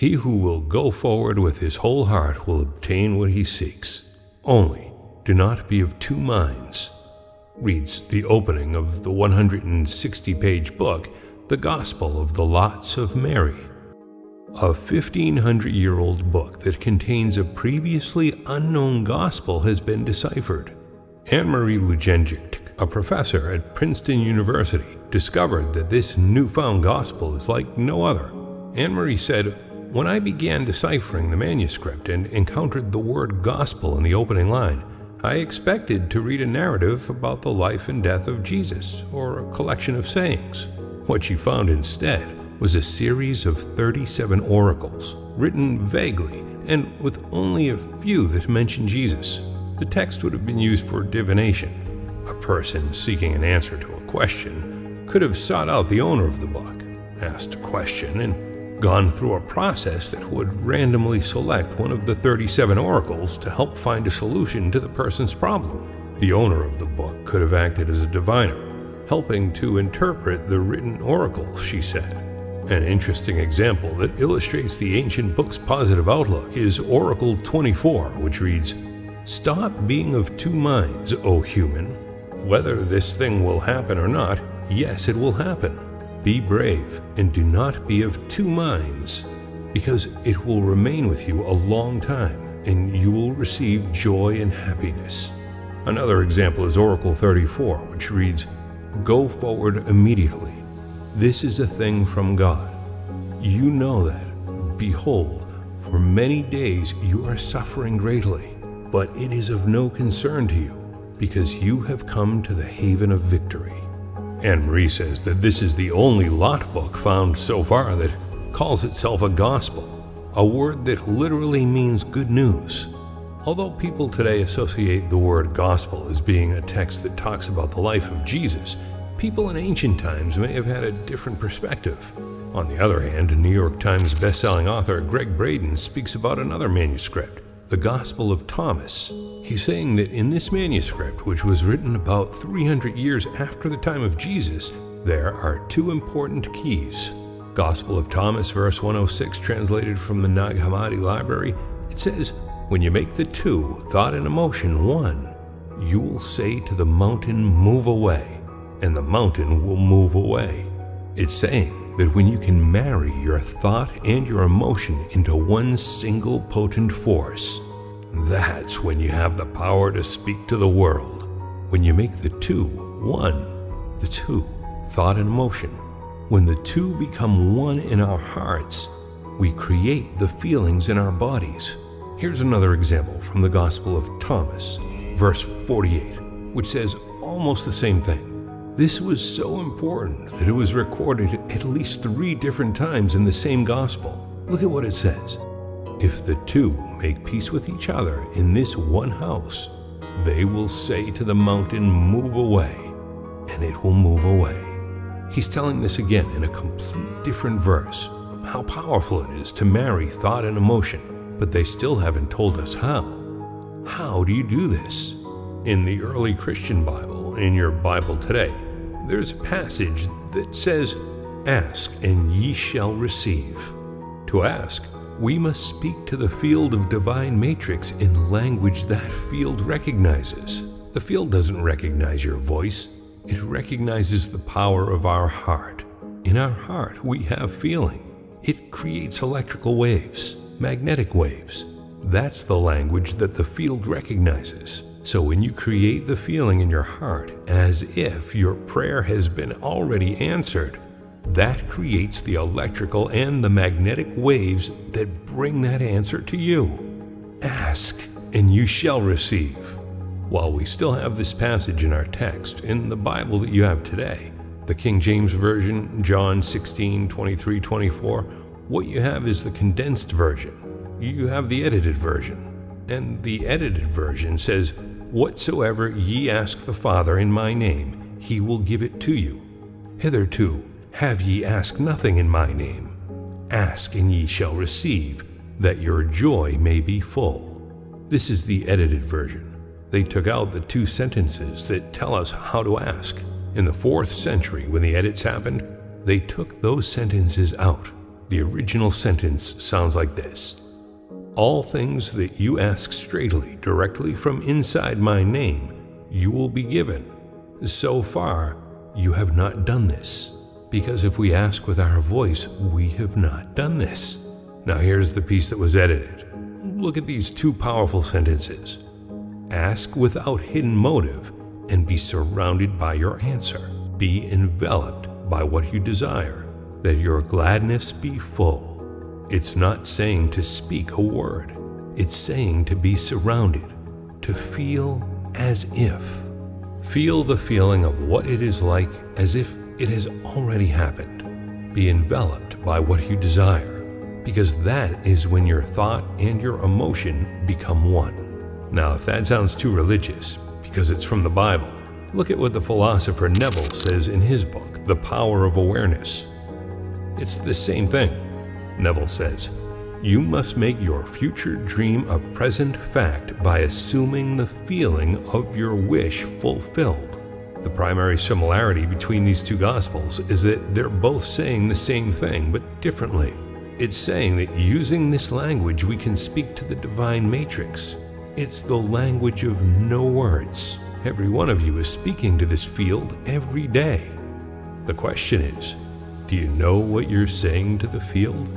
He who will go forward with his whole heart will obtain what he seeks. Only do not be of two minds, reads the opening of the 160-page book, The Gospel of the Lots of Mary, a 1,500-year-old book that contains a previously unknown gospel has been deciphered. Anne-Marie Lujanjic, a professor at Princeton University, discovered that this newfound gospel is like no other. Anne-Marie said, "When I began deciphering the manuscript and encountered the word gospel in the opening line, I expected to read a narrative about the life and death of Jesus, or a collection of sayings. What she found instead was a series of 37 oracles, written vaguely and with only a few that mention Jesus. The text would have been used for divination. A person seeking an answer to a question could have sought out the owner of the book, asked a question, and gone through a process that would randomly select one of the 37 oracles to help find a solution to the person's problem. The owner of the book could have acted as a diviner, helping to interpret the written oracles, she said. An interesting example that illustrates the ancient book's positive outlook is Oracle 24, which reads, "Stop being of two minds, O human. Whether this thing will happen or not, yes, it will happen. Be brave and do not be of two minds, because it will remain with you a long time, and you will receive joy and happiness." Another example is Oracle 34, which reads, "Go forward immediately. This is a thing from God. You know that, behold, for many days you are suffering greatly, but it is of no concern to you, because you have come to the haven of victory." Anne-Marie says that this is the only Lot book found so far that calls itself a gospel, a word that literally means good news. Although people today associate the word gospel as being a text that talks about the life of Jesus, people in ancient times may have had a different perspective. On the other hand, New York Times bestselling author Greg Braden speaks about another manuscript, the Gospel of Thomas. He's saying that in this manuscript, which was written about 300 years after the time of Jesus, there are two important keys. Gospel of Thomas, verse 106, translated from the Nag Hammadi Library, it says, "When you make the two, thought and emotion, one, you will say to the mountain, 'Move away,' and the mountain will move away." It's saying that when you can marry your thought and your emotion into one single potent force, that's when you have the power to speak to the world. When you make the two one, the two, thought and emotion, when the two become one in our hearts, we create the feelings in our bodies. Here's another example from the Gospel of Thomas, verse 48, which says almost the same thing. This was so important that it was recorded at least 3 different times in the same gospel. Look at what it says. "If the two make peace with each other in this one house, they will say to the mountain, 'Move away,' and it will move away." He's telling this again in a complete different verse. How powerful it is to marry thought and emotion, but they still haven't told us how. How do you do this? In the early Christian Bible, in your Bible today, there's a passage that says, "Ask and ye shall receive." To ask, we must speak to the field of divine matrix in language that field recognizes. The field doesn't recognize your voice. It recognizes the power of our heart. In our heart, we have feeling. It creates electrical waves, magnetic waves. That's the language that the field recognizes. So when you create the feeling in your heart as if your prayer has been already answered, that creates the electrical and the magnetic waves that bring that answer to you. Ask, and you shall receive. While we still have this passage in our text, in the Bible that you have today, the King James Version, John 16:23-24, what you have is the condensed version. You have the edited version. And the edited version says, "Whatsoever ye ask the Father in my name, he will give it to you. Hitherto have ye asked nothing in my name. Ask and ye shall receive, that your joy may be full." This is the edited version. They took out the 2 sentences that tell us how to ask. In the 4th century, when the edits happened, they took those sentences out. The original sentence sounds like this: all things that you ask straightly directly from inside my name, you will be given. So far, you have not done this, because if we ask with our voice, we have not done this. Now here's the piece that was edited. Look at these two powerful sentences. Ask without hidden motive and be surrounded by your answer. Be enveloped by what you desire, that your gladness be full. It's not saying to speak a word. It's saying to be surrounded, to feel as if. Feel the feeling of what it is like as if it has already happened. Be enveloped by what you desire, because that is when your thought and your emotion become one. Now, if that sounds too religious, because it's from the Bible, look at what the philosopher Neville says in his book, The Power of Awareness. It's the same thing. Neville says, you must make your future dream a present fact by assuming the feeling of your wish fulfilled. The primary similarity between these two Gospels is that they're both saying the same thing, but differently. It's saying that using this language, we can speak to the divine matrix. It's the language of no words. Every one of you is speaking to this field every day. The question is, do you know what you're saying to the field?